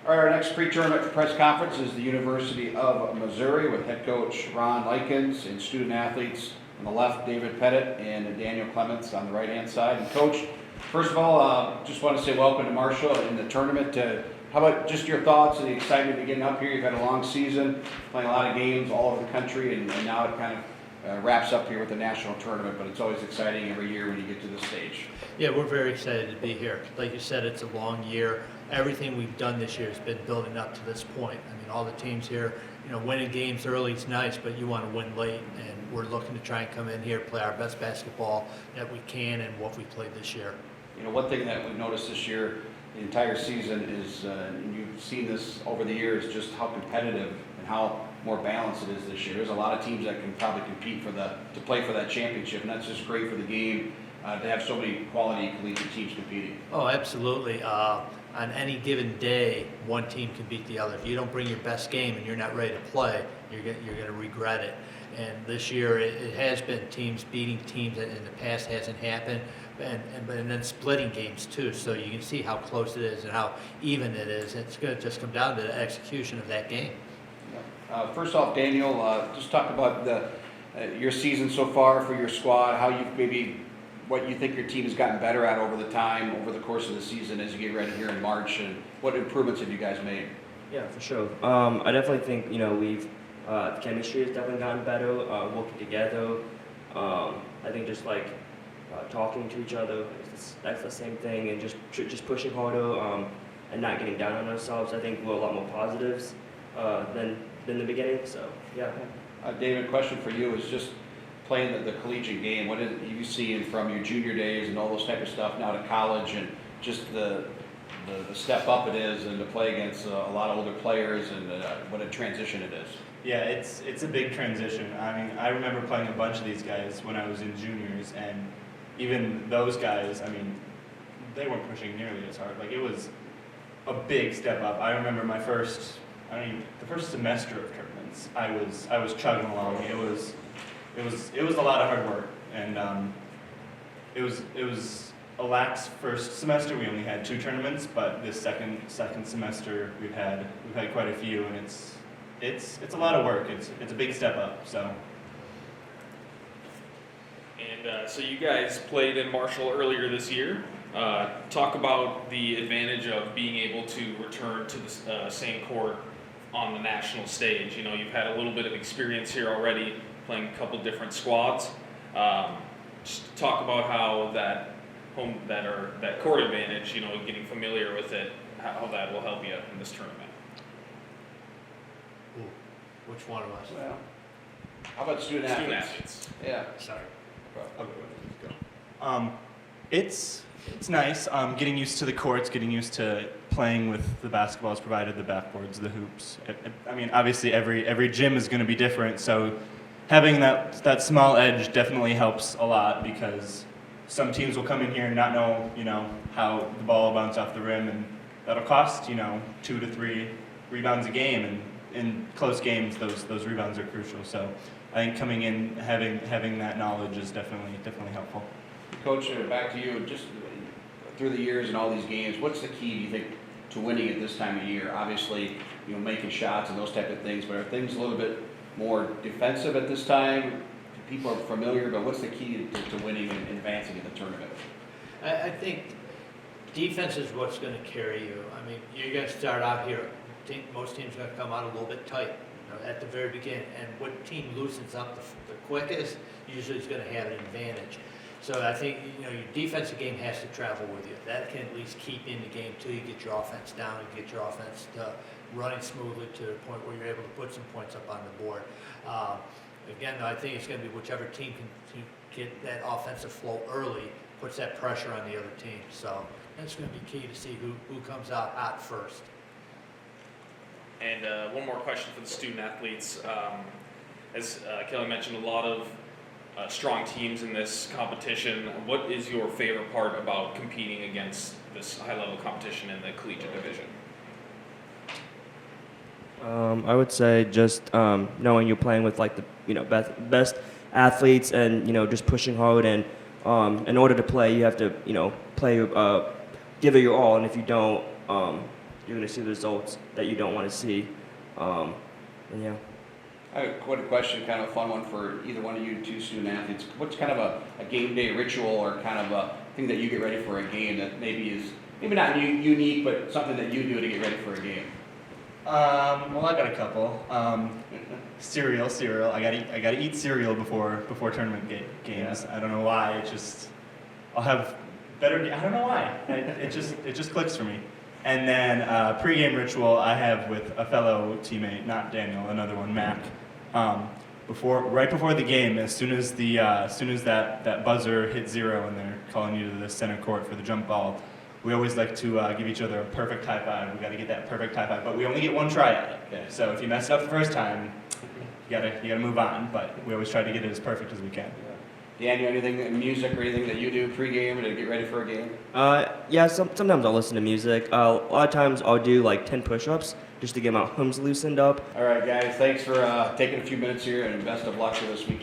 All right, our next pre-tournament press conference is the University of Missouri with head coach Ron Likens and student athletes on the left, David Pettit and Daniel Clements on the right-hand side. And Coach, first of all, just want to say welcome to Marshall in the tournament. How about just your thoughts and the excitement of getting up here? You've had a long season, playing a lot of games all over the country, and now it kind of wraps up here with the national tournament, but it's always exciting every year when you get to this stage. Yeah, we're very excited to be here. Like you said, it's a long year. Everything we've done this year has been building up to this point. I mean, all the teams here, winning games early is nice, but you want to win late, and we're looking to try and come in here, play our best basketball that we can and what we played this year. One thing that we've noticed this year, the entire season is, and you've seen this over the years, just how competitive and how more balanced it is this year. There's a lot of teams that can probably compete to play for that championship, and that's just great for the game to have so many quality collegiate teams competing. Oh, absolutely. On any given day, one team can beat the other. If you don't bring your best game and you're not ready to play, you're going to regret it. And this year, it has been teams beating teams that in the past hasn't happened, and then splitting games too. So you can see how close it is and how even it is. It's going to just come down to the execution of that game. First off, Daniel, just talk about your season so far for your squad, how you maybe what you think your team has gotten better at over the course of the season as you get ready here in March, and what improvements have you guys made? Yeah, for sure. I definitely think we've the chemistry has definitely gotten better. Working together. I think just like talking to each other, that's the same thing, and just pushing harder and not getting down on ourselves. I think we're a lot more positives than the beginning. So yeah. David, question for you is just playing the collegiate game. What are you seeing from your junior days and all those type of stuff now to college, and just the step up it is, and to play against a lot of older players, and what a transition it is? Yeah, it's a big transition. I mean, I remember playing a bunch of these guys when I was in juniors, and even those guys, I mean, they weren't pushing nearly as hard. Like, it was a big step up. I remember the first semester of tournaments, I was chugging along. It was a lot of hard work, and it was a lax first semester. We only had 2 tournaments, but this second semester we've had quite a few, and it's a lot of work. It's a big step up. So. And so you guys played in Marshall earlier this year. Talk about the advantage of being able to return to the same court on the national stage. You've had a little bit of experience here already, playing a couple different squads. Just talk about how that court advantage, getting familiar with it, how that will help you in this tournament. Ooh, which one of us? Well, how about student athletes? Yeah. Sorry. It's nice getting used to the courts, getting used to playing with the basketballs provided, the backboards, the hoops. I mean, obviously every gym is going to be different, so having that small edge definitely helps a lot, because some teams will come in here and not know how the ball will bounce off the rim, and that'll cost 2 to 3 rebounds a game, and in close games those rebounds are crucial. So I think coming in having that knowledge is definitely helpful. Coach, back to you. Just through the years and all these games, what's the key, do you think, to winning at this time of year? Obviously, making shots and those type of things, but are things a little bit more defensive at this time? People are familiar, but what's the key to winning and advancing in the tournament? I think defense is what's going to carry you. I mean, you're going to start out here. I think most teams are going to come out a little bit tight at the very beginning, and what team loosens up the quickest usually is going to have an advantage. So I think your defensive game has to travel with you. That can at least keep in the game till you get your offense down and get your offense running smoothly to the point where you're able to put some points up on the board. Again, though, I think it's going to be whichever team can get that offensive flow early, puts that pressure on the other team. So that's going to be key to see who comes out hot first. And one more question for the student athletes. As Kelly mentioned, a lot of strong teams in this competition. What is your favorite part about competing against this high-level competition in the collegiate division? I would say just knowing you're playing with like the best athletes, and just pushing hard, and in order to play you have to play give it your all, and if you don't you're gonna see the results that you don't want to see. And yeah. I have quite a question, kind of a fun one for either one of you two student athletes. What's kind of a game day ritual or kind of a thing that you get ready for a game that maybe is, maybe not unique, but something that you do to get ready for a game? Well, I got a couple. Cereal. I gotta eat cereal before tournament games. I don't know why. It just I'll have better. I don't know why. It just clicks for me. And then pregame ritual I have with a fellow teammate, not Daniel, another one, Mac. Right before the game, as soon as that buzzer hits 0 and they're calling you to the center court for the jump ball, we always like to give each other a perfect high five. We got to get that perfect high five, but we only get one try at it. Okay. So if you mess it up the first time, you gotta move on. But we always try to get it as perfect as we can. Daniel, anything, music or anything that you do pregame to get ready for a game? Yeah, sometimes I'll listen to music. A lot of times I'll do like 10 push-ups just to get my arms loosened up. All right, guys, thanks for taking a few minutes here and best of luck for this weekend.